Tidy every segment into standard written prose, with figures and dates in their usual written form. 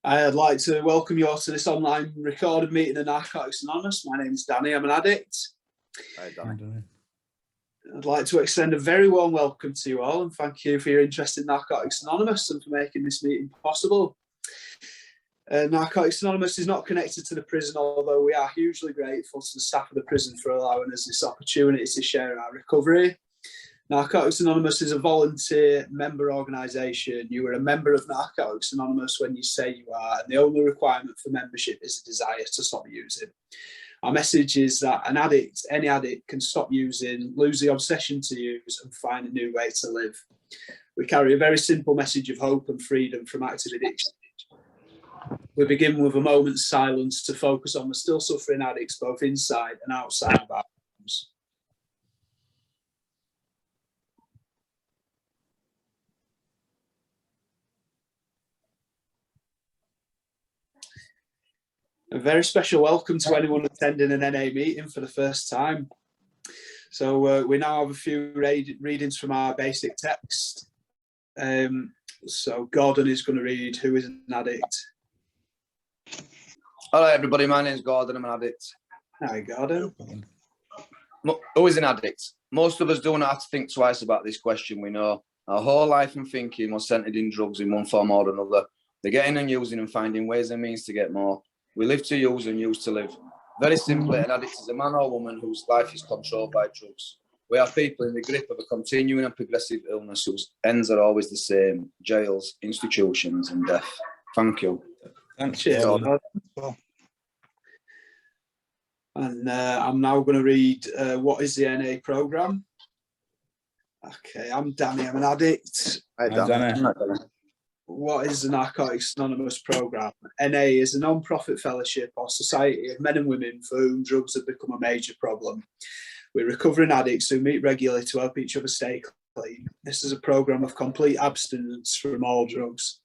I'd like to welcome you all to this online recorded meeting of Narcotics Anonymous. My name is Danny, I'm an addict. Hi, Danny. I'd like to extend a very warm welcome to you all and thank you for your interest in Narcotics Anonymous and for making this meeting possible. Narcotics Anonymous is not connected to the prison, although we are hugely grateful to the staff of the prison for allowing us this opportunity to share our recovery. Narcotics Anonymous is a volunteer member organisation. You are a member of Narcotics Anonymous when you say you are, and the only requirement for membership is a desire to stop using. Our message is that an addict, any addict, can stop using, lose the obsession to use, and find a new way to live. We carry a very simple message of hope and freedom from active addiction. We begin with a moment's silence to focus on the still suffering addicts both inside and outside of our homes. A very special welcome to anyone attending an NA meeting for the first time. So we now have a few readings from our basic text. So Gordon is going to read Who is an Addict? Hello everybody, my name is Gordon, I'm an addict. Hi Gordon. Who is an addict? Most of us don't have to think twice about this question, we know. Our whole life and thinking was centred in drugs in one form or another. They're getting and using and finding ways and means to get more. We live to use and use to live. Very simply, an addict is a man or woman whose life is controlled by drugs. We are people in the grip of a continuing and progressive illness whose ends are always the same: jails, institutions and death. Thank you. Thanks. And I'm now going to read what is the NA programme. Okay, I'm Danny, I'm an addict. Hi, Danny. What is the Narcotics Anonymous programme? NA is a non-profit fellowship or society of men and women for whom drugs have become a major problem. We're recovering addicts who meet regularly to help each other stay clean. This is a programme of complete abstinence from all drugs.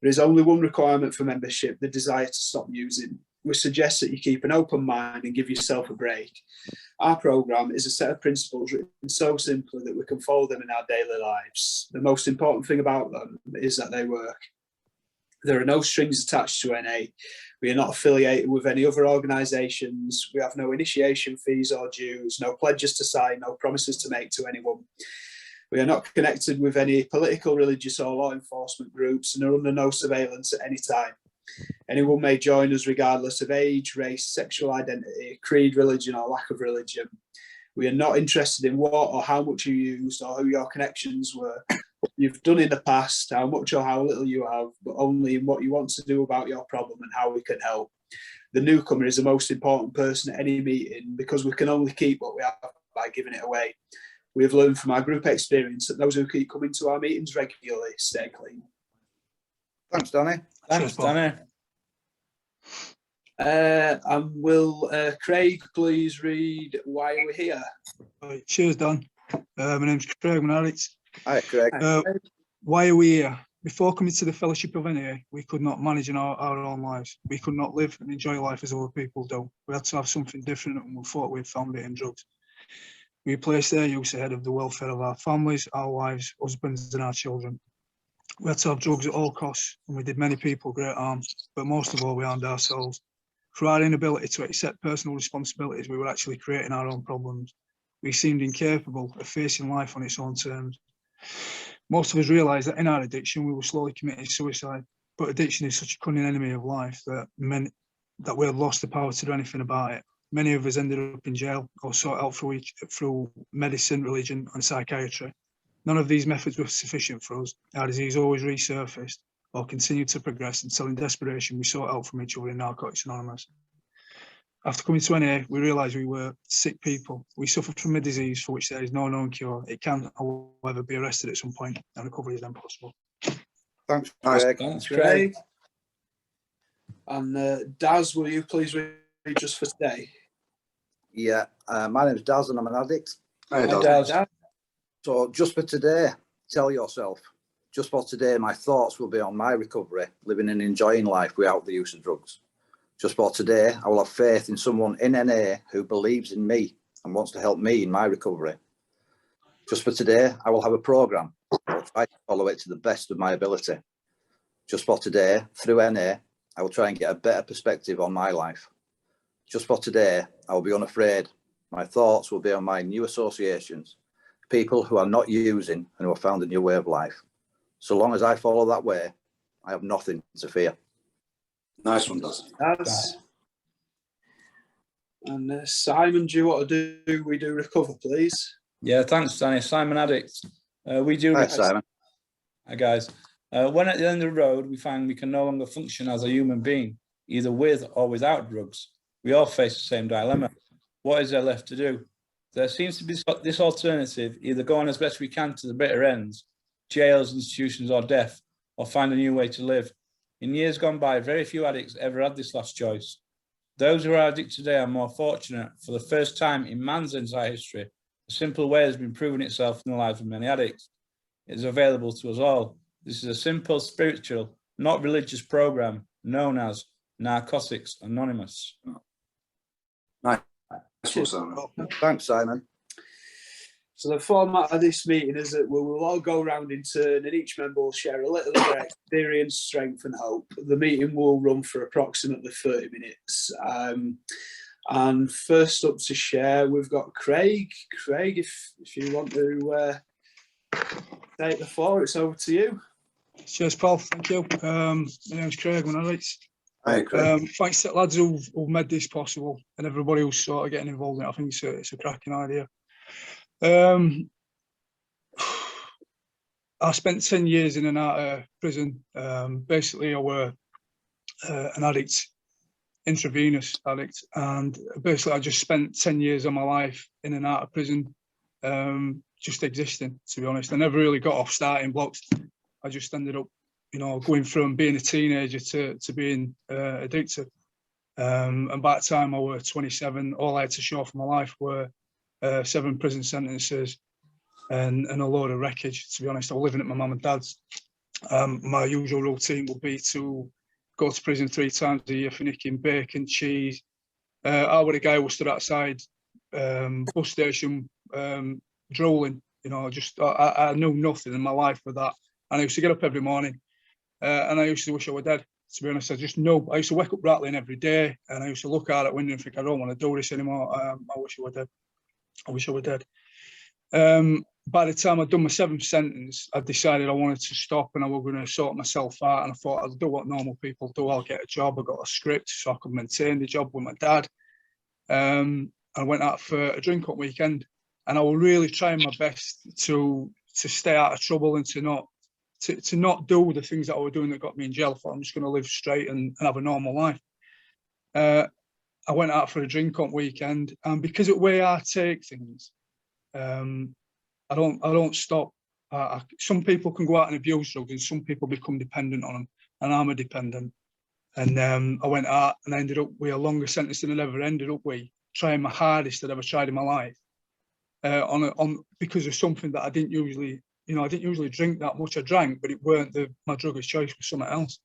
There is only one requirement for membership: the desire to stop using. We suggest that you keep an open mind and give yourself a break. Our programme is a set of principles written so simply that we can follow them in our daily lives. The most important thing about them is that they work. There are no strings attached to NA. We are not affiliated with any other organisations. We have no initiation fees or dues, no pledges to sign, no promises to make to anyone. We are not connected with any political, religious or law enforcement groups and are under no surveillance at any time. Anyone may join us regardless of age, race, sexual identity, creed, religion or lack of religion. We are not interested in what or how much you used or who your connections were, what you've done in the past, how much or how little you have, but only in what you want to do about your problem and how we can help. The newcomer is the most important person at any meeting because we can only keep what we have by giving it away. We have learned from our group experience that those who keep coming to our meetings regularly stay clean. Thanks, Danny. Thanks, Danny. And will Craig please read Why We're Here? Right, cheers, Dan. My name's Craig, I'm an addict. Hi, Craig. Why are we here? Before coming to the Fellowship of NA, we could not manage our own lives. We could not live and enjoy life as other people do. We had to have something different and we thought we'd found it in drugs. We placed their use ahead of the welfare of our families, our wives, husbands and our children. We had to have drugs at all costs and we did many people great harm, but most of all we harmed ourselves. Through our inability to accept personal responsibilities, we were actually creating our own problems. We seemed incapable of facing life on its own terms. Most of us realised that in our addiction we were slowly committing suicide, but addiction is such a cunning enemy of life that meant that we had lost the power to do anything about it. Many of us ended up in jail or sought help through medicine, religion and psychiatry. None of these methods were sufficient for us. Our disease always resurfaced or continued to progress until in desperation we sought help from each other in Narcotics Anonymous. After coming to NA, we realised we were sick people. We suffered from a disease for which there is no known cure. It can, however, be arrested at some point and recovery is then possible. Thanks, Craig. Thanks, Craig. And Daz, will you please read just for today? Yeah, my name's Daz and I'm an addict. Hi, Hi, Daz. Daz. So just for today, tell yourself, just for today, my thoughts will be on my recovery, living and enjoying life without the use of drugs. Just for today, I will have faith in someone in NA who believes in me and wants to help me in my recovery. Just for today, I will have a programme. I will try to follow it to the best of my ability. Just for today, through NA, I will try and get a better perspective on my life. Just for today, I will be unafraid. My thoughts will be on my new associations, people who are not using and who have found a new way of life. So long as I follow that way, I have nothing to fear. Nice one, Daz. And Simon, do you want to do We Do Recover, please? Yeah, thanks, Danny. Simon Addict. We do. Hi, Simon. Hi, guys. When at the end of the road, we find we can no longer function as a human being, either with or without drugs, we all face the same dilemma. What is there left to do? There seems to be this alternative, either go on as best we can to the bitter ends, jails, institutions, or death, or find a new way to live. In years gone by, very few addicts ever had this last choice. Those who are addicts today are more fortunate. For the first time in man's entire history, a simple way has been proving itself in the lives of many addicts. It is available to us all. This is a simple, spiritual, not religious program known as Narcotics Anonymous. Nice one, Simon. Thanks, Simon. So the format of this meeting is that we will all go around in turn and each member will share a little of their experience, strength and hope. The meeting will run for approximately 30 minutes. And first up to share, we've got Craig. Craig, if you want to take the floor, it's over to you. Cheers, Paul. Thank you. My name's Craig. I'm Alex. Hi, Craig. Thanks to the lads who've made this possible and everybody who's sort of getting involved in it. I think it's a cracking idea. I spent 10 years in and out of prison. Basically, I were an addict, intravenous addict, and basically I just spent 10 years of my life in and out of prison, just existing, to be honest. I never really got off starting blocks. I just ended up, going from being a teenager to being addicted. And by the time I was 27, all I had to show for my life were 7 prison sentences and a load of wreckage. To be honest, I was living at my mum and dad's. My usual routine would be to go to prison 3 times a year for nicking bacon, cheese. I was a guy who stood outside bus station drooling. I knew nothing in my life with that. And I used to get up every morning and I used to wish I were dead. To be honest, I just know. I used to wake up rattling every day and I used to look out that window and think, I don't want to do this anymore. I wish I were dead. I wish I were dead. By the time I'd done my 7th sentence, I decided I wanted to stop and I was going to sort myself out. And I thought, I'll do what normal people do. I'll get a job. I got a script so I could maintain the job with my dad. I went out for a drink on weekend and I was really trying my best to stay out of trouble and to not do the things that I was doing that got me in jail. For I'm just going to live straight and have a normal life. I went out for a drink on weekend, and because of the way I take things, I don't stop. Some people can go out and abuse drugs, and some people become dependent on them, and I'm a dependent. And I went out, and I ended up with a longer sentence than I ever ended up with, trying my hardest that I've ever tried in my life, because of something that I didn't usually. I didn't usually drink that much. I drank, but it weren't my drug of choice, was something else.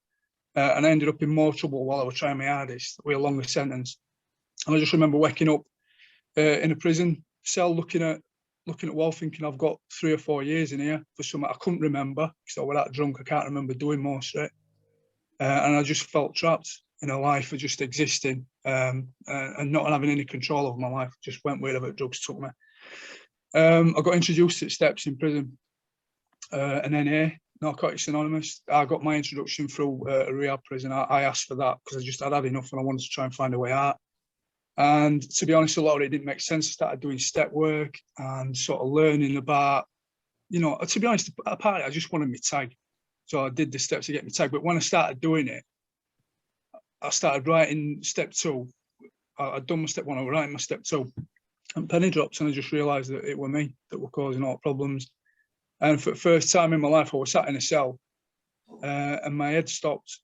And I ended up in more trouble while I was trying my hardest with a longer sentence. And I just remember waking up in a prison cell, looking at wall, thinking I've got 3 or 4 years in here for something I couldn't remember because I was that drunk. I can't remember doing most of it. And I just felt trapped in a life of just existing and not having any control over my life. Just went wherever drugs took me. I got introduced to steps in prison. An NA, Narcotics Anonymous. I got my introduction through a rehab prison. I asked for that because I'd had enough and I wanted to try and find a way out. And to be honest, a lot of it didn't make sense. I started doing step work and sort of learning about, to be honest, apparently I just wanted my tag. So I did the steps to get my tag. But when I started doing it, I started writing step 2. I'd done my step 1, I was writing my step 2. And penny drops, and I just realised that it were me that were causing all the problems. And for the first time in my life, I was sat in a cell and my head stopped.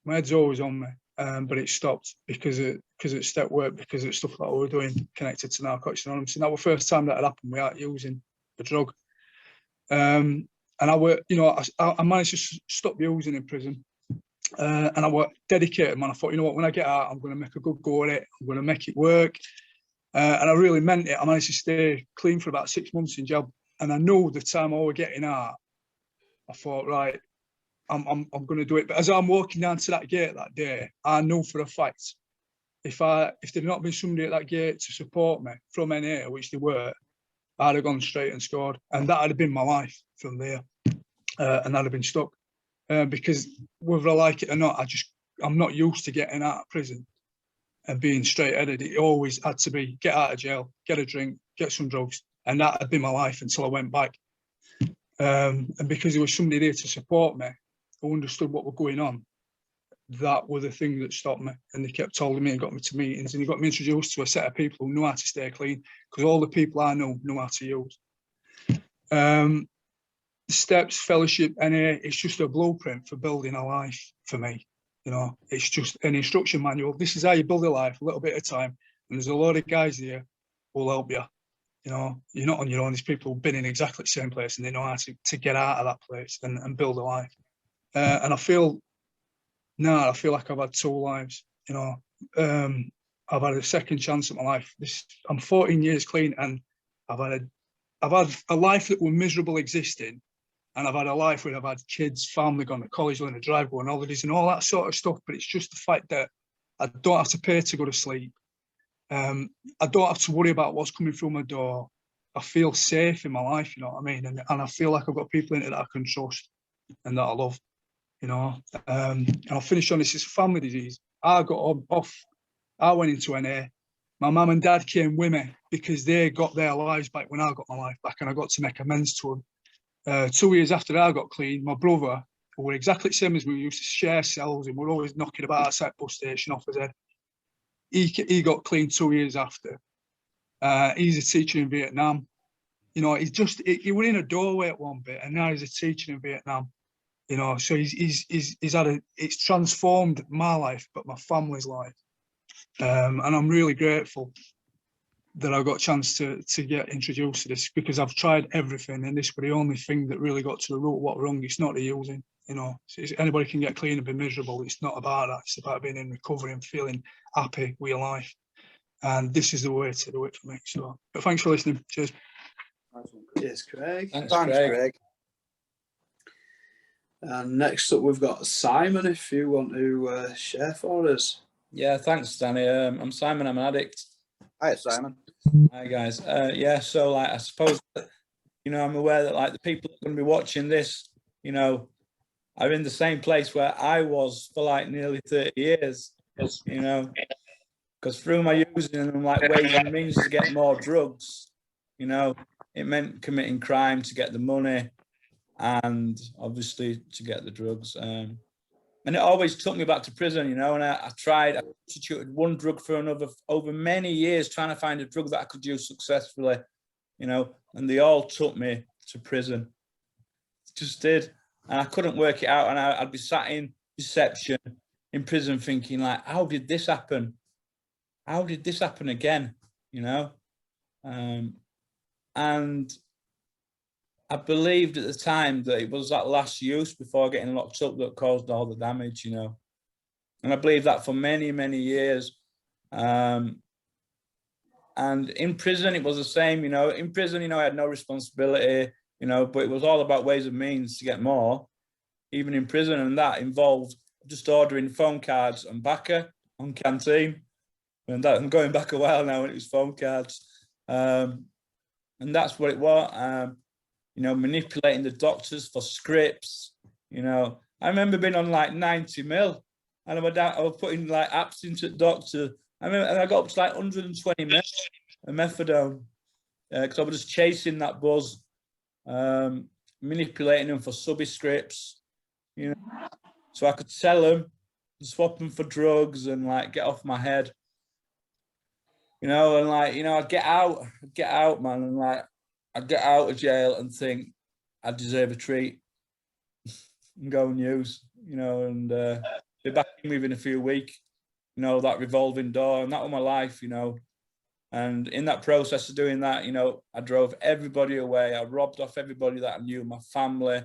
My head's always on me, but it stopped because of step work, because of stuff that I was doing connected to Narcotics Anonymous. And that was the first time that had happened without using the drug. And I managed to stop using in prison. And I was dedicated, man. I thought, when I get out, I'm going to make a good go at it. I'm going to make it work. And I really meant it. I managed to stay clean for about 6 months in jail. And I knew the time I was getting out, I thought, right, I'm going to do it. But as I'm walking down to that gate that day, I knew for a fact, if there'd not been somebody at that gate to support me from NA, which they were, I'd have gone straight and scored, and that would have been my life from there, and I'd have been stuck. Because whether I like it or not, I'm not used to getting out of prison and being straight-headed. It always had to be get out of jail, get a drink, get some drugs, and that had been my life until I went back. And because there was somebody there to support me, who understood what was going on, that was the thing that stopped me. And they kept telling me and got me to meetings, and they got me introduced to a set of people who knew how to stay clean, because all the people I know how to use. Steps, fellowship, NA, it's just a blueprint for building a life for me. You know, it's just an instruction manual. This is how you build a life, a little bit at a time. And there's a lot of guys there who will help you. You know, you're not on your own. There's people who've been in exactly the same place and they know how to get out of that place and build a life. And I feel like I've had 2 lives. You know, I've had a second chance at my life. I'm 14 years clean, and I've had a life that was miserable existing. And I've had a life where I've had kids, family, gone to college, learning to drive, going on holidays and all that sort of stuff. But it's just the fact that I don't have to pay to go to sleep. I don't have to worry about what's coming through my door. I feel safe in my life, you know what I mean? And I feel like I've got people in it that I can trust and that I love, you know. And I'll finish on this. It's a family disease. I went into NA. My mum and dad came with me because they got their lives back when I got my life back, and I got to make amends to them. 2 years after I got clean, my brother, who were exactly the same as me, we used to share cells and we're always knocking about outside bus station off his head. He got clean 2 years after. He's a teacher in Vietnam. You know, he was in a doorway at one bit, and now he's a teacher in Vietnam. You know, so it's transformed my life, but my family's life. And I'm really grateful that I got a chance to get introduced to this, because I've tried everything, and this was the only thing that really got to the root of what wrong. It's not the using, you know. Anybody can get clean and be miserable. It's not about that. It's about being in recovery and feeling happy with your life. And this is the way to do it for me. So, but thanks for listening. Cheers. Cheers, Craig. Thanks, Thanks, Craig. Craig. And next up, we've got Simon, if you want to share for us. Yeah, thanks, Danny. I'm Simon. I'm an addict. Hi, Simon. Hi, guys. Yeah, so like, I suppose, you know, I'm aware that like the people that are going to be watching this, you know, are in the same place where I was for like nearly 30 years, you know, because through my using and like ways and means to get more drugs, you know, it meant committing crime to get the money and obviously to get the drugs. And it always took me back to prison, you know, and I substituted one drug for another over many years, trying to find a drug that I could use successfully, you know, and they all took me to prison. Just did. And I couldn't work it out. And I'd be sat in reception in prison thinking like, how did this happen? How did this happen again? You know? And I believed at the time that it was that last use before getting locked up that caused all the damage, you know. And I believed that for many, many years. And in prison, it was the same, you know. In prison, you know, I had no responsibility, you know, but it was all about ways and means to get more, even in prison. And that involved just ordering phone cards and backer on canteen. And that, I'm going back a while now when it was phone cards. And that's what it was. You know, manipulating the doctors for scripts. You know, I remember being on like 90 mil, and I was putting like apps into the doctor. I remember, and I got up to like 120 mil of methadone because I was just chasing that buzz, manipulating them for subby scripts. You know, so I could sell them, and swap them for drugs, and like get off my head. You know, and like, you know, I'd get out, man, and like, I'd get out of jail and think I deserve a treat and go and use, you know, and be back in within a few weeks, you know, that revolving door, and that was my life, you know. And in that process of doing that, you know, I drove everybody away. I robbed off everybody that I knew, my family.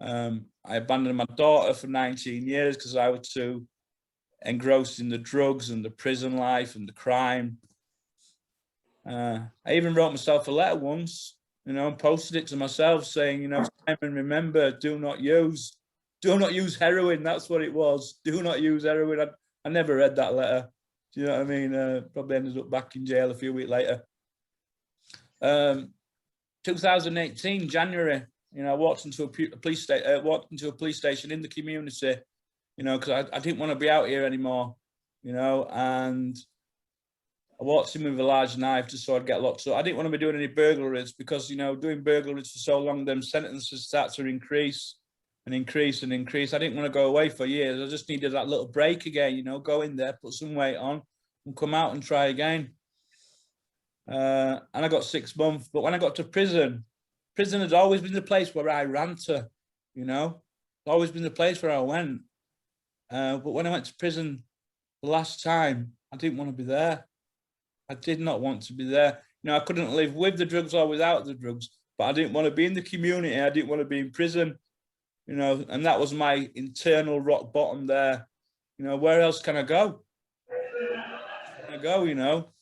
I abandoned my daughter for 19 years because I was too engrossed in the drugs and the prison life and the crime. I even wrote myself a letter once, you know, and posted it to myself saying, you know, Simon, remember, do not use. Do not use heroin. That's what it was. Do not use heroin. I never read that letter. Do you know what I mean? Probably ended up back in jail a few weeks later. 2018 January, you know, I walked into a police station in the community, you know, because I didn't want to be out here anymore, you know, and I walked in with a large knife just so I'd get locked up. I didn't want to be doing any burglaries because, you know, doing burglaries for so long, them sentences start to increase and increase and increase. I didn't want to go away for years. I just needed that little break again, you know, go in there, put some weight on and come out and try again. And I got 6 months, but when I got to prison has always been the place where I ran to, you know, it's always been the place where I went. But when I went to prison the last time, I didn't want to be there. I did not want to be there. You know, I couldn't live with the drugs or without the drugs, but I didn't want to be in the community. I didn't want to be in prison, you know, and that was my internal rock bottom there. You know, where else can I go? Where can I go, you know?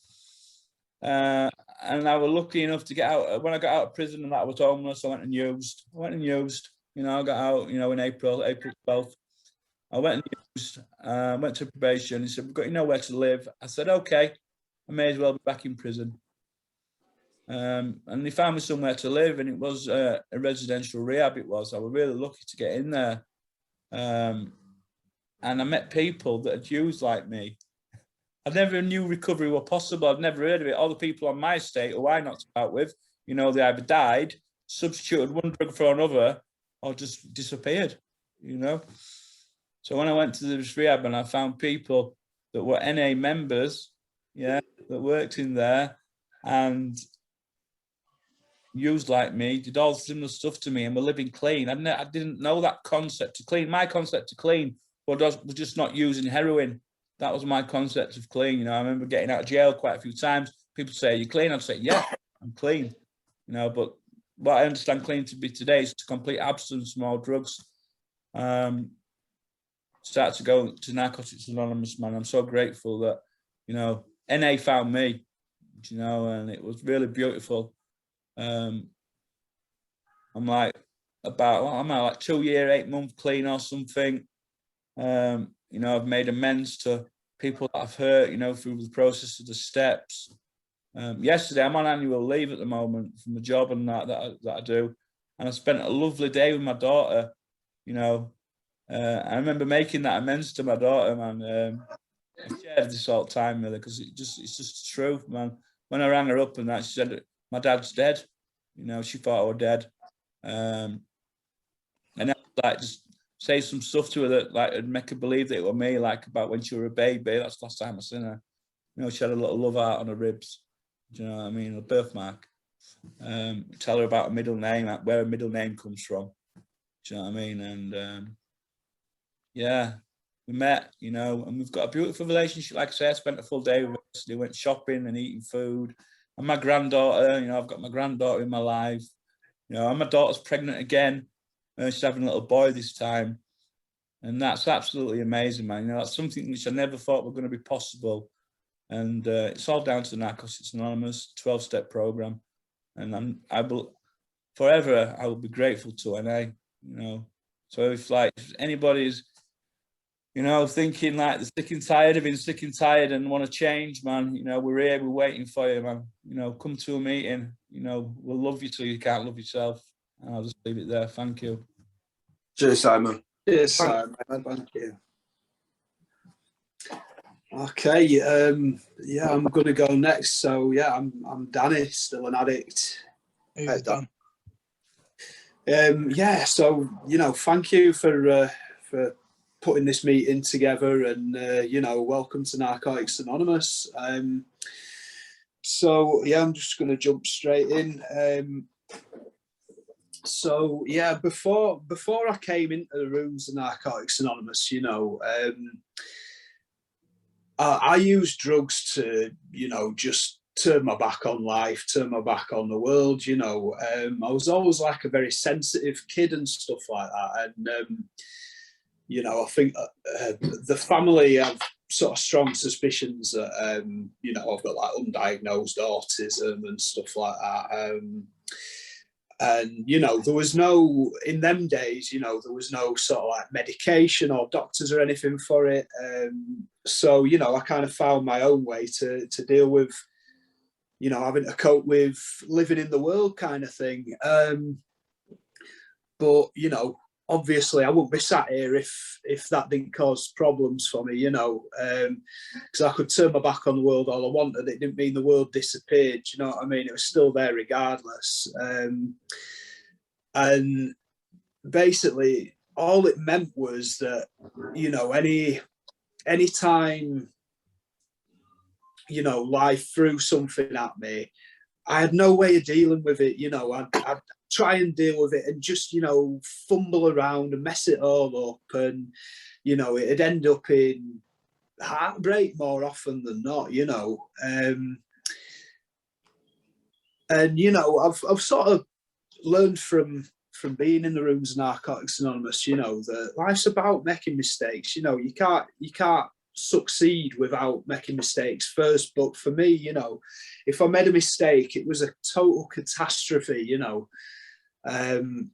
And I was lucky enough to get out. When I got out of prison and I was homeless, I went and used. You know, I got out, you know, in April 12th. I went and used, went to probation. He said, we've got you nowhere to live. I said, okay, I may as well be back in prison. And they found me somewhere to live, and it was a residential rehab. It was. I was really lucky to get in there. And I met people that had used like me. I never knew recovery was possible. I'd never heard of it. All the people on my estate who I knocked out with, you know, they either died, substituted one drug for another, or just disappeared, you know. So when I went to this rehab and I found people that were NA members, yeah, that worked in there and used like me, did all similar stuff to me and were living clean. I didn't know that concept to clean. My concept to clean was just not using heroin. That was my concept of clean. You know, I remember getting out of jail quite a few times. People say, "Are you clean?" I'd say, "Yeah, I'm clean." You know, but what I understand clean to be today is to complete abstinence from all drugs. Start to go to Narcotics Anonymous, man. I'm so grateful that, you know, NA found me, you know, and it was really beautiful. I'm like 2 year, 8 month clean or something. You know, I've made amends to people that I've hurt, you know, through the process of the steps. Yesterday, I'm on annual leave at the moment from the job and that I do. And I spent a lovely day with my daughter, you know. I remember making that amends to my daughter, man. I shared this all the time with her because it's just the truth, man. When I rang her up and that, she said, my dad's dead. You know, she thought I was dead. And I like just say some stuff to her that like would make her believe that it was me, like about when she was a baby. That's the last time I seen her. You know, she had a little love heart on her ribs. Do you know what I mean? A birthmark. Tell her about her middle name, like where her middle name comes from. Do you know what I mean? And yeah, we met, you know, and we've got a beautiful relationship. Like I say, I spent a full day with us. They went shopping and eating food. And my granddaughter, you know, I've got my granddaughter in my life. You know, and my daughter's pregnant again. She's having a little boy this time. And that's absolutely amazing, man. You know, that's something which I never thought were going to be possible. And it's all down to the Narcotics Anonymous 12-step program. And forever, I will be grateful to NA, you know. So if anybody's, you know, thinking like they're sick and tired of being sick and tired and want to change, man, you know, we're here, we're waiting for you, man. You know, come to a meeting, you know, we'll love you till you can't love yourself. And I'll just leave it there. Thank you. Cheers, Simon. Cheers, Simon. Thank you. Okay, yeah, I'm gonna go next. So yeah, I'm Danny, still an addict. Hey, Dan. Yeah, so you know, thank you for putting this meeting together, and you know, welcome to Narcotics Anonymous. So yeah, I'm just gonna jump straight in. So yeah, before I came into the rooms of Narcotics Anonymous, you know, I used drugs to, you know, just turn my back on life, turn my back on the world, you know. I was always like a very sensitive kid and stuff like that. And, you know, I think the family have sort of strong suspicions that, you know, I've got like undiagnosed autism and stuff like that. And, you know, there was no, in them days, you know, there was no sort of like medication or doctors or anything for it. So, you know, I kind of found my own way to deal with, you know, having to cope with living in the world kind of thing. But, you know, obviously I wouldn't be sat here if that didn't cause problems for me, you know, because I could turn my back on the world all I wanted. It didn't mean the world disappeared, you know what I mean? It was still there regardless. And basically all it meant was that, you know, any time, you know, life threw something at me, I had no way of dealing with it, you know. I'd try and deal with it and just, you know, fumble around and mess it all up, and, you know, it'd end up in heartbreak more often than not, you know. And, you know, I've sort of learned from being in the rooms of Narcotics Anonymous, you know, that life's about making mistakes. You know, you can't succeed without making mistakes first. But for me, you know, if I made a mistake, it was a total catastrophe, you know. And,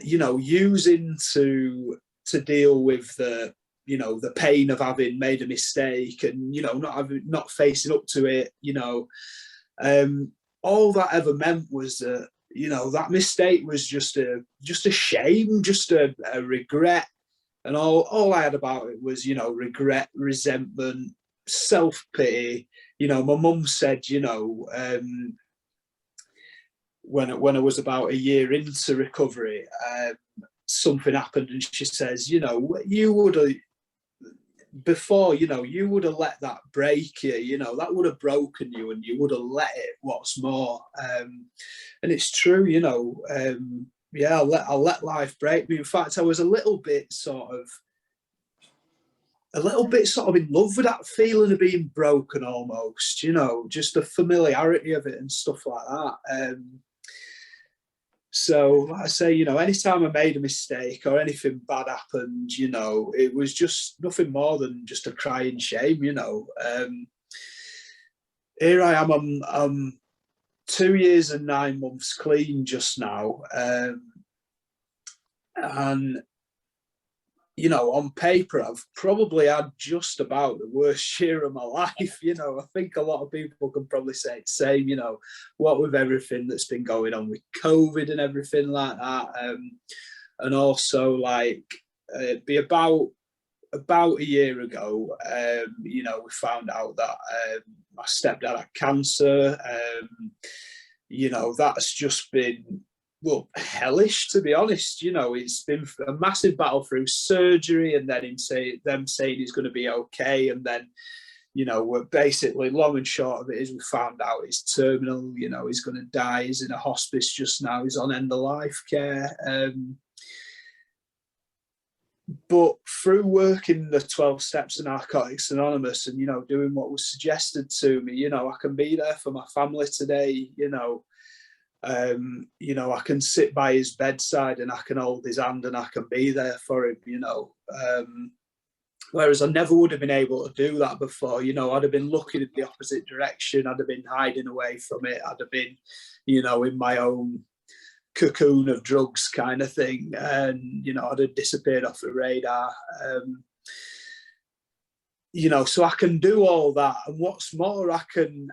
you know, using to deal with the, you know, the pain of having made a mistake and, you know, not facing up to it, you know, all that ever meant was that, you know, that mistake was just a shame, just a regret. And all I had about it was, you know, regret, resentment, self-pity. You know, my mum said, you know, when I was about a year into recovery, something happened, and she says, you know, you would have, before, you know, you would have let that break you, you know, that would have broken you, and you would have let it, what's more. And it's true, you know. Yeah, I'll let life break me. In fact, I was a little bit sort of in love with that feeling of being broken almost, you know, just the familiarity of it and stuff like that. So, like I say, you know, anytime I made a mistake or anything bad happened, you know, it was just nothing more than just a crying shame, you know. Here I am, I'm 2 years and 9 months clean just now. And, you know, on paper, I've probably had just about the worst year of my life. You know, I think a lot of people can probably say the same, you know, what with everything that's been going on with COVID and everything like that. And also, like, be about a year ago, you know, we found out that my stepdad had cancer. You know, that's just been, well, hellish, to be honest. You know, it's been a massive battle through surgery, and then them saying he's going to be okay, and then, you know, we're basically, long and short of it is, we found out he's terminal. You know, he's going to die. He's in a hospice just now. He's on end of life care. But through working the 12 steps of Narcotics Anonymous and, you know, doing what was suggested to me, you know, I can be there for my family today. You know, I can sit by his bedside and I can hold his hand and I can be there for him, you know. Whereas I never would have been able to do that before. You know, I'd have been looking in the opposite direction. I'd have been hiding away from it. I'd have been, you know, in my own cocoon of drugs kind of thing. And, you know, I'd have disappeared off the radar. You know, so I can do all that. And what's more, I can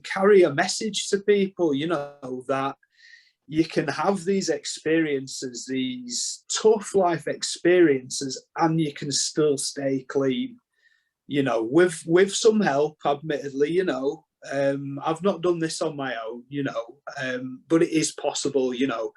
carry a message to people, you know, that you can have these experiences, these tough life experiences, and you can still stay clean, you know, with some help, admittedly. You know, I've not done this on my own, you know, but it is possible, you know.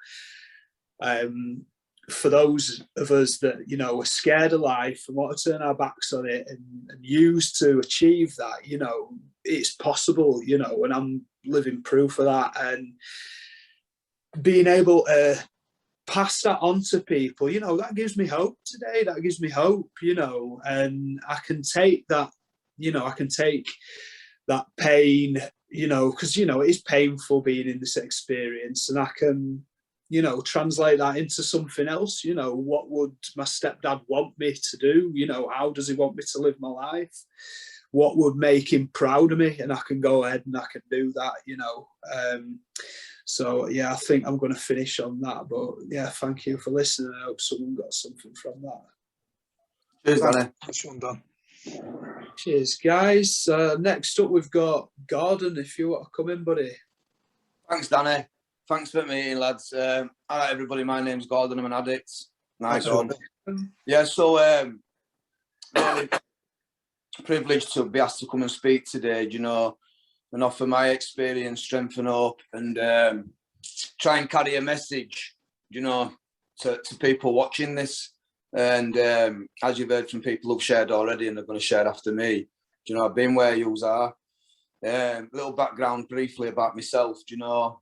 For those of us that, you know, are scared of life and want to turn our backs on it and use to achieve that, you know, it's possible, you know, and I'm living proof of that. And being able to pass that on to people, you know, that gives me hope today. That gives me hope, you know, and I can take that, you know, I can take that pain, you know, because, you know, it is painful being in this experience, and I can, you know, translate that into something else. You know, what would my stepdad want me to do? You know, how does he want me to live my life? What would make him proud of me? And I can go ahead and I can do that, you know. So yeah, I think I'm going to finish on that. But yeah, thank you for listening. I hope someone got something from that. Cheers, Danny. Nice one, Dan. Cheers, guys. Next up, we've got Gordon. If you want to come in, buddy. Thanks, Danny. Thanks for the meeting, lads. All right, everybody. My name's Gordon. I'm an addict. Nice one. Yeah, so really privileged to be asked to come and speak today, you know, and offer my experience, strength and hope, and try and carry a message, you know, to people watching this. And as you've heard from people who've shared already and are going to share after me, you know, I've been where yous are. Little background briefly about myself, you know,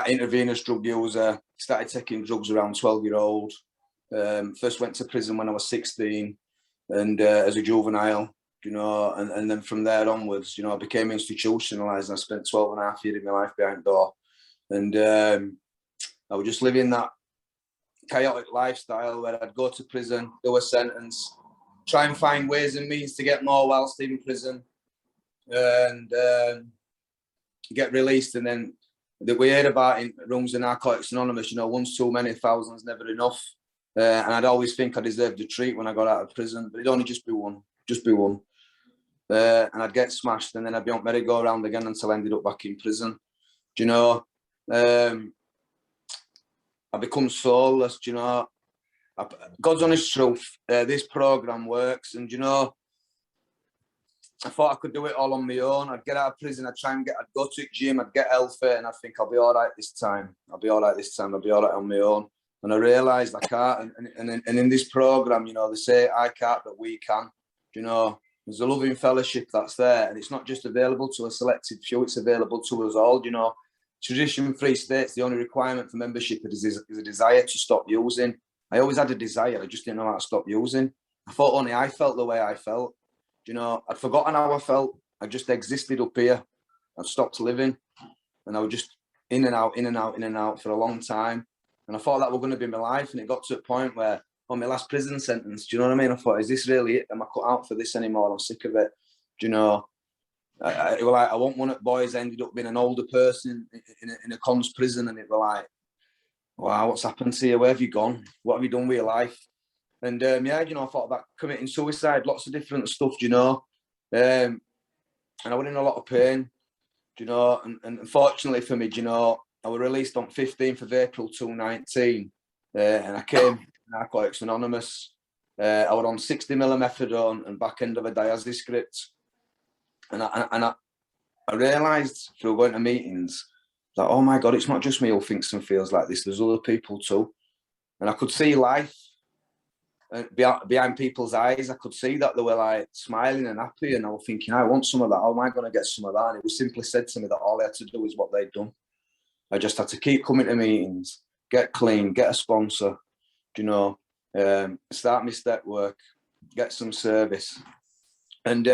intravenous drug user, started taking drugs around 12-year-old. First went to prison when I was 16 and as a juvenile, you know, and then from there onwards, you know, I became institutionalized and I spent 12.5 years of my life behind door. And I was just living that chaotic lifestyle where I'd go to prison, do a sentence, try and find ways and means to get more whilst in prison and get released. And then that we heard about in rooms of Narcotics Anonymous, you know, one's too many, thousands never enough. And I'd always think I deserved a treat when I got out of prison, but it'd only just be one. And I'd get smashed and then I'd be on merry-go-round again until I ended up back in prison. Do you know, I become soulless, you know. God's honest truth, this program works, and you know, I thought I could do it all on my own. I'd get out of prison, I'd go to the gym, I'd get healthy, and I'd think I'll be all right this time. I'll be all right on my own. And I realised I can't. And in this program, you know, they say I can't, but we can. You know, there's a loving fellowship that's there, and it's not just available to a selected few; it's available to us all. You know, tradition-free states, the only requirement for membership is a desire to stop using. I always had a desire, I just didn't know how to stop using. I thought only I felt the way I felt. You know, I'd forgotten how I felt. I just existed up here. I'd stopped living, and I was just in and out for a long time. And I thought that was going to be my life, and it got to a point where on my last prison sentence, do you know what I mean? I thought, is this really it? Am I cut out for this anymore? I'm sick of it. Do you know? I want one of the boys ended up being an older person in a cons prison, and it was like, wow, what's happened to you? Where have you gone? What have you done with your life? And yeah, you know, I thought about committing suicide, lots of different stuff, you know. And I was in a lot of pain, you know, and unfortunately for me, you know, I was released on 15th of April 2019, and I came to Narcotics Anonymous. I was on 60 ml methadone and back end of a diazepam script. And I realised through going to meetings that, oh my God, it's not just me who thinks and feels like this. There's other people too. And I could see life behind people's eyes. I could see that they were like smiling and happy. And I was thinking, I want some of that. How am I going to get some of that? And it was simply said to me that all I had to do is what they'd done. I just had to keep coming to meetings, get clean, get a sponsor, you know, start my step work, get some service. And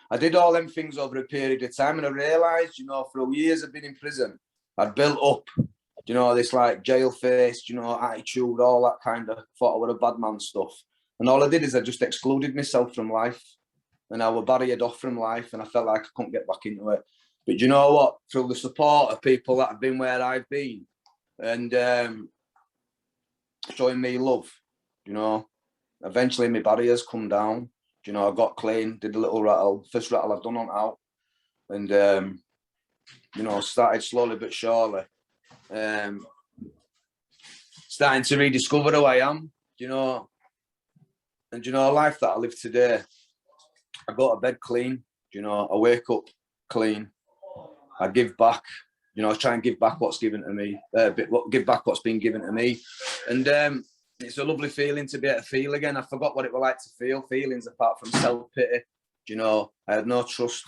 I did all them things over a period of time. And I realised, you know, for years I've been in prison, I'd built up, you know, this like jail face, you know, attitude, all that kind of, thought I was a bad man stuff. And all I did is I just excluded myself from life. And I was barriered off from life, and I felt like I couldn't get back into it. But you know what? Through the support of people that have been where I've been and showing me love, you know, eventually my barriers come down. You know, I got clean, did a little rattle, first rattle I've done on out. And, you know, started slowly but surely. Starting to rediscover who I am, you know. And, you know, a life that I live today, I go to bed clean, you know, I wake up clean. I give back, you know, I try and give back what's given to me, give back what's been given to me. And it's a lovely feeling to be able to feel again. I forgot what it was like to feel feelings apart from self-pity. You know, I had no trust.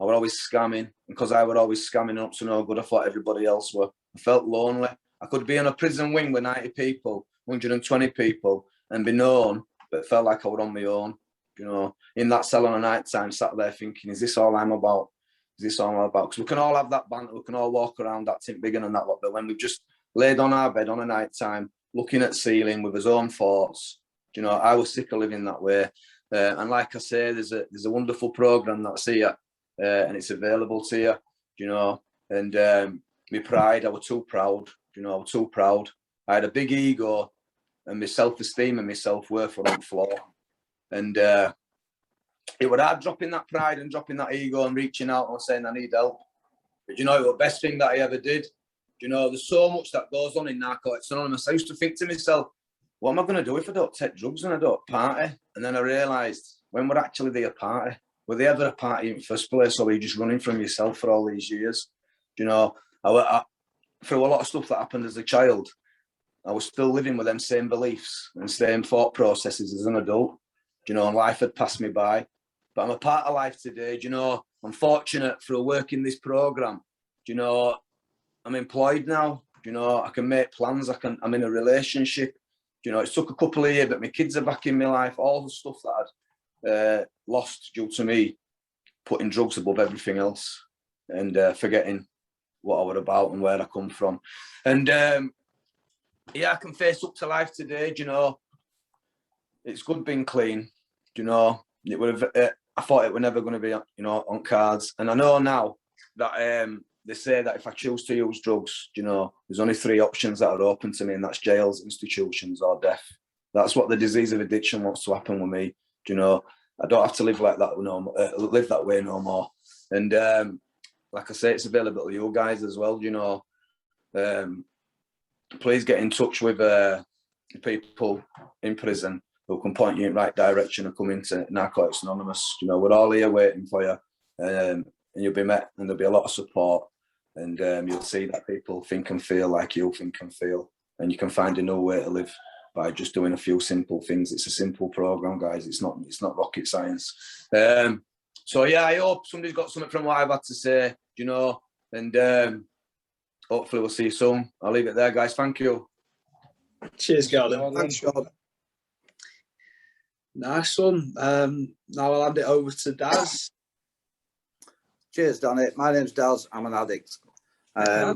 I was always scamming. And because I was always scamming up to no good, I thought everybody else were. I felt lonely. I could be on a prison wing with 90 people, 120 people, and be known, but it felt like I was on my own. You know, in that cell on a night time, sat there thinking, is this all I'm about? Is this all I'm about? Because we can all have that banter, we can all walk around that think bigger than that lot, but when we've just laid on our bed on a night time, looking at ceiling with his own thoughts, you know, I was sick of living that way. And like I say, there's a wonderful program that's here, and it's available to you. you know, and my pride, I was too proud, you know, I was too proud. I had a big ego, and my self-esteem and my self-worth were on the floor. And it was hard dropping that pride and dropping that ego and reaching out and saying I need help. But you know, the best thing that I ever did, you know, there's so much that goes on in Narcotics Anonymous. I used to think to myself, what am I going to do if I don't take drugs and I don't party? And then I realised, when we're actually there party, were they ever a party in the first place, or were you just running from yourself for all these years? You know, I through a lot of stuff that happened as a child, I was still living with them same beliefs and same thought processes as an adult. You know, and life had passed me by. But I'm a part of life today. You know, I'm fortunate through working this program. You know, I'm employed now. You know, I can make plans. I'm in a relationship. You know, it took a couple of years, but my kids are back in my life. All the stuff that I'd lost due to me putting drugs above everything else and forgetting what I was about and where I come from. And yeah, I can face up to life today. You know, it's good being clean. You know, it would have. I thought it was never going to be, you know, on cards. And I know now that they say that if I choose to use drugs, you know, there's only 3 options that are open to me, and that's jails, institutions, or death. That's what the disease of addiction wants to happen with me. You know, I don't have to live like that live that way no more. And like I say, it's available to you guys as well. You know, please get in touch with people in prison who can point you in the right direction and come into Narcotics Anonymous. You know, we're all here waiting for you, and you'll be met, and there'll be a lot of support, and you'll see that people think and feel like you think and feel, and you can find a new way to live by just doing a few simple things. It's a simple program, guys. It's not rocket science. So yeah, I hope somebody's got something from what I've had to say, you know, and hopefully we'll see you soon. I'll leave it there, guys. Thank you. Cheers, Gordon. Thanks, Gordon. Nice one. Now I'll hand it over to Daz. Cheers, Danny. My name's Daz. I'm an addict. Hi,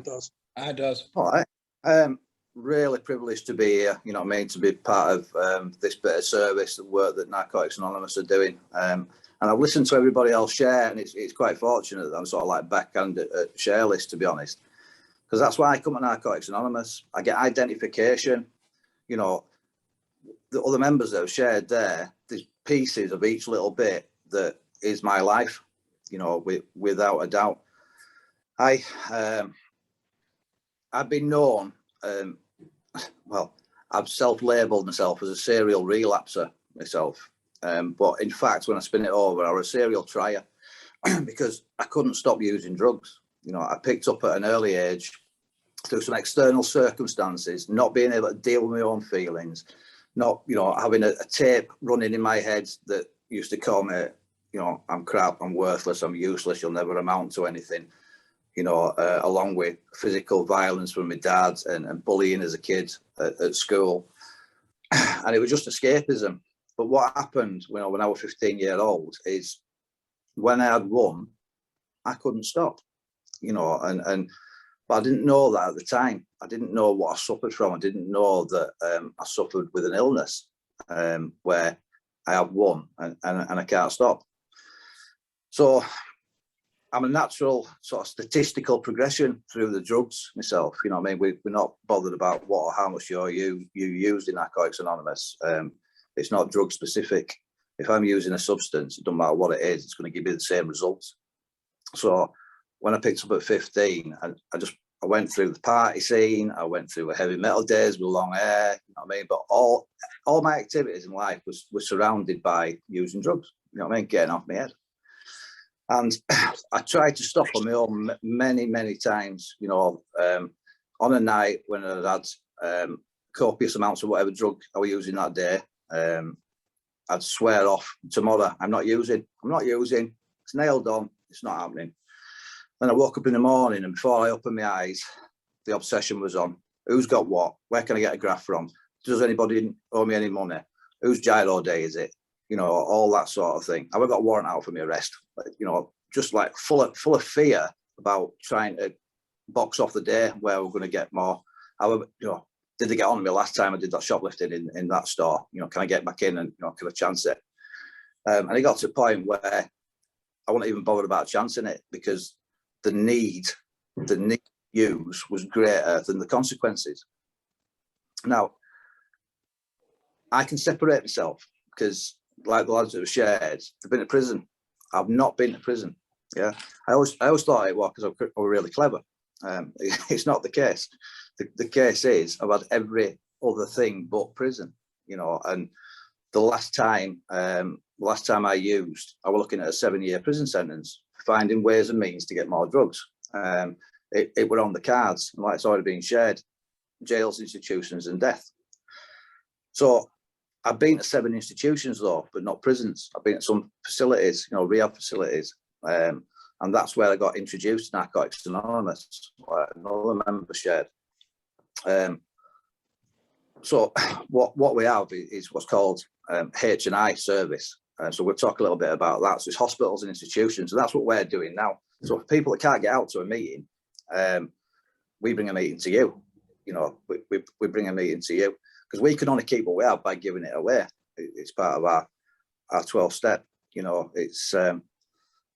Daz. All right. Really privileged to be here, you know what I mean, to be part of this bit of service, the work that Narcotics Anonymous are doing. And I've listened to everybody else share, and it's quite fortunate that I'm sort of like backhand at share list, to be honest, because that's why I come to Narcotics Anonymous. I get identification, you know, the other members that have shared there, there's pieces of each little bit that is my life, you know, without a doubt. I've been known, well, I've self-labelled myself as a serial relapser myself. But in fact, when I spin it over, I was a serial trier because I couldn't stop using drugs. You know, I picked up at an early age through some external circumstances, not being able to deal with my own feelings, not, you know, having a tape running in my head that used to call me, you know, I'm crap, I'm worthless, I'm useless, you'll never amount to anything. You know, along with physical violence from my dad and bullying as a kid at school. And it was just escapism. But what happened when I was 15-year-old is when I had won, I couldn't stop, you know, but I didn't know that at the time. I didn't know what I suffered from. I didn't know that I suffered with an illness where I have won and I can't stop. So I'm a natural sort of statistical progression through the drugs myself. You know what I mean? We're not bothered about what or how much you used in Narcotics Anonymous. It's not drug specific. If I'm using a substance, it doesn't matter what it is, it's going to give you the same results. So when I picked up at 15, I went through the party scene. I went through a heavy metal days with long hair. You know what I mean? But all my activities in life was surrounded by using drugs. You know what I mean? Getting off my head. And I tried to stop on my own many, many times, you know, on a night when I had copious amounts of whatever drug I was using that day. I'd swear off, tomorrow, I'm not using, it's nailed on, it's not happening. Then I woke up in the morning, and before I opened my eyes, the obsession was on. Who's got what? Where can I get a graph from? Does anybody owe me any money? Whose gyro day is it? You know, all that sort of thing. I've got a warrant out for my arrest, you know, just like full of fear about trying to box off the day where we're going to get more. However, you know, did they get on me last time I did that shoplifting in that store? You know, can I get back in and, you know, can I chance it? And it got to a point where I wasn't even bothered about chancing it, because the need to use was greater than the consequences. Now, I can separate myself because, like the lads that have shared, they've been to prison. I've not been to prison. Yeah, I always thought it was because I was really clever. It's not the case. The case is I've had every other thing but prison. You know, and the last time I used, I was looking at a 7-year prison sentence, finding ways and means to get more drugs. It were on the cards, and like it's already been shared, jails, institutions, and death. So I've been to 7 institutions though, but not prisons. I've been at some facilities, you know, rehab facilities, and that's where I got introduced to Narcotics Anonymous. Another member shared. So what we have is what's called H&I service. So we'll talk a little bit about that. So it's hospitals and institutions, and that's what we're doing now. So for people that can't get out to a meeting, we bring a meeting to you. You know, we bring a meeting to you because we can only keep what we have by giving it away. It's part of our 12-step. You know, it's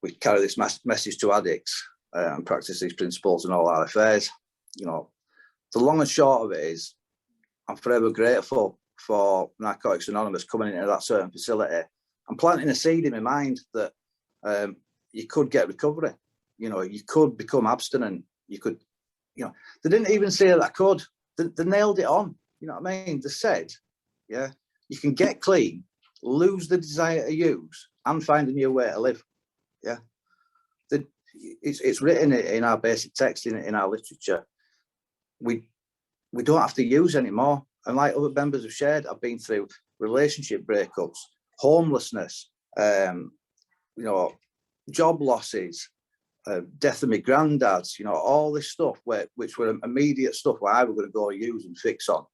we carry this message to addicts and practice these principles in all our affairs. You know, the long and short of it is, I'm forever grateful for Narcotics Anonymous coming into that certain facility and planting a seed in my mind that you could get recovery. You know, you could become abstinent. You could, you know, they didn't even say that I could. They nailed it on. You know what I mean? They said, yeah, you can get clean, lose the desire to use, and find a new way to live. Yeah, it's written in our basic text, in our literature. We don't have to use anymore. And like other members have shared, I've been through relationship breakups, homelessness, you know, job losses, death of my granddads, you know, all this stuff which were immediate stuff where I was going to go use and fix on.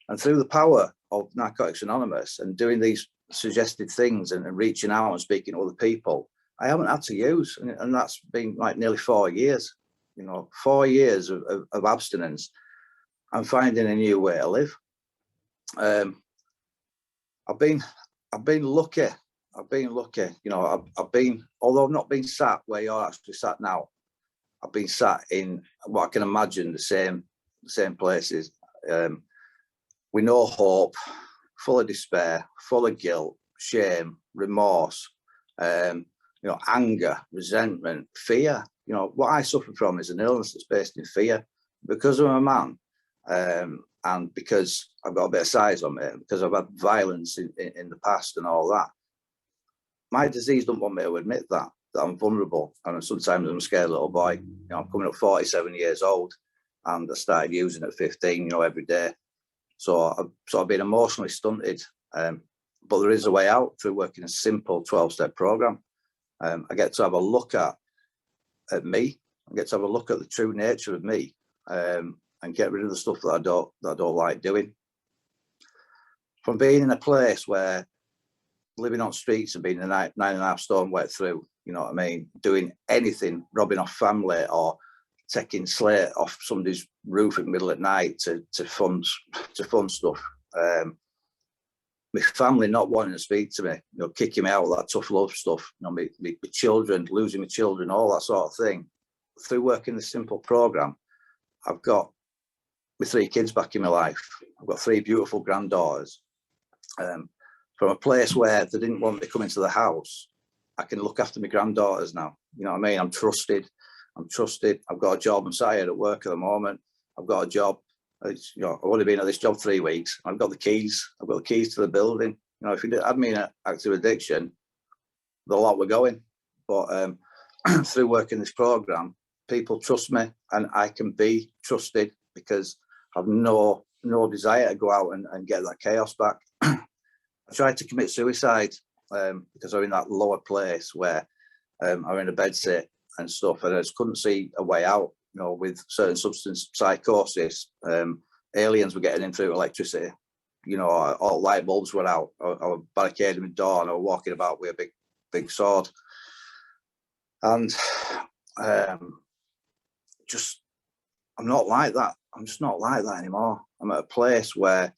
And through the power of Narcotics Anonymous and doing these suggested things and reaching out and speaking to other people, I haven't had to use. And that's been like nearly 4 years, you know, 4 years of abstinence. I'm finding a new way to live. I've been lucky. I've been lucky. You know, I've been, although I've not been sat where you're actually sat now, I've been sat in what I can imagine the same places. With no hope, full of despair, full of guilt, shame, remorse, you know, anger, resentment, fear. You know, what I suffer from is an illness that's based in fear. Because I'm a man, and because I've got a bit of size on me, because I've had violence in the past and all that, my disease don't want me to admit that I'm vulnerable. And sometimes I'm a scared little boy. You know, I'm coming up 47 years old, and I started using at 15, you know, every day. So I've been emotionally stunted. But there is a way out through working a simple 12-step program. I get to have a look at me. I get to have a look at the true nature of me. And get rid of the stuff that I don't like doing. From being in a place where living on streets and being a 9.5 stone wet through, you know what I mean, doing anything, robbing off family or taking slate off somebody's roof in the middle of the night to fund stuff. My family not wanting to speak to me, you know, kicking me out, all that tough love stuff, you know, my children, losing my children, all that sort of thing. Through working this simple program, I've got my 3 kids back in my life. I've got 3 beautiful granddaughters. From a place where they didn't want me to come into the house, I can look after my granddaughters now. You know what I mean? I'm trusted. I've got a job. I'm sat here at work at the moment. I've got a job. You know, I've only been at this job 3 weeks. I've got the keys. I've got the keys to the building. You know, if you had me in active addiction, the lot were going. But through working this program, people trust me, and I can be trusted because I've no desire to go out and get that chaos back. I tried to commit suicide because I'm in that lower place where I'm in a bed sit and stuff, and I just couldn't see a way out. You know, with certain substance psychosis, aliens were getting in through electricity. You know, all light bulbs were out. I was barricading my door and I was walking about with a big sword. And just, I'm not like that. I'm just not like that anymore. I'm at a place where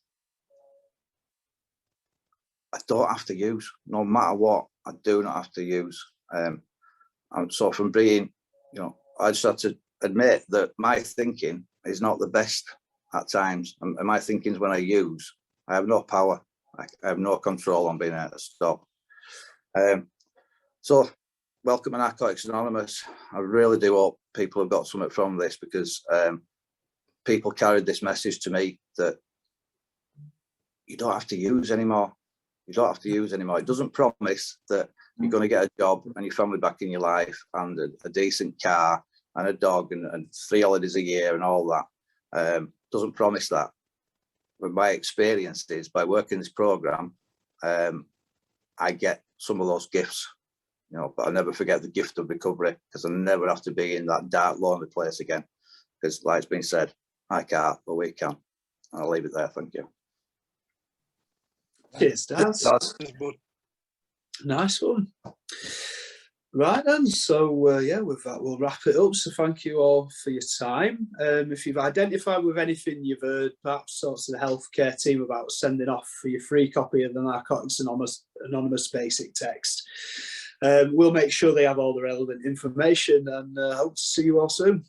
I don't have to use, no matter what. I do not have to use. And so from being, you know, I just had to admit that my thinking is not the best at times. And my thinking is when I use, I have no power. I have no control on being able to stop. So welcome to Narcotics Anonymous. I really do hope people have got something from this, because people carried this message to me that you don't have to use anymore. You don't have to use anymore. It doesn't promise that you're going to get a job and your family back in your life and a decent car and a dog and 3 holidays a year and all that. Doesn't promise that. But my experience is, by working this program, I get some of those gifts, you know, but I'll never forget the gift of recovery, because I never have to be in that dark, lonely place again. Because like it's been said, I can't, but we can. And I'll leave it there. Thank you. Cheers, Daz. Cheers, bud. Nice one. Right then, so yeah, with that we'll wrap it up. So thank you all for your time. If you've identified with anything you've heard, perhaps sorts of the healthcare team about sending off for your free copy of the Narcotics Anonymous basic text, we'll make sure they have all the relevant information, and hope to see you all soon.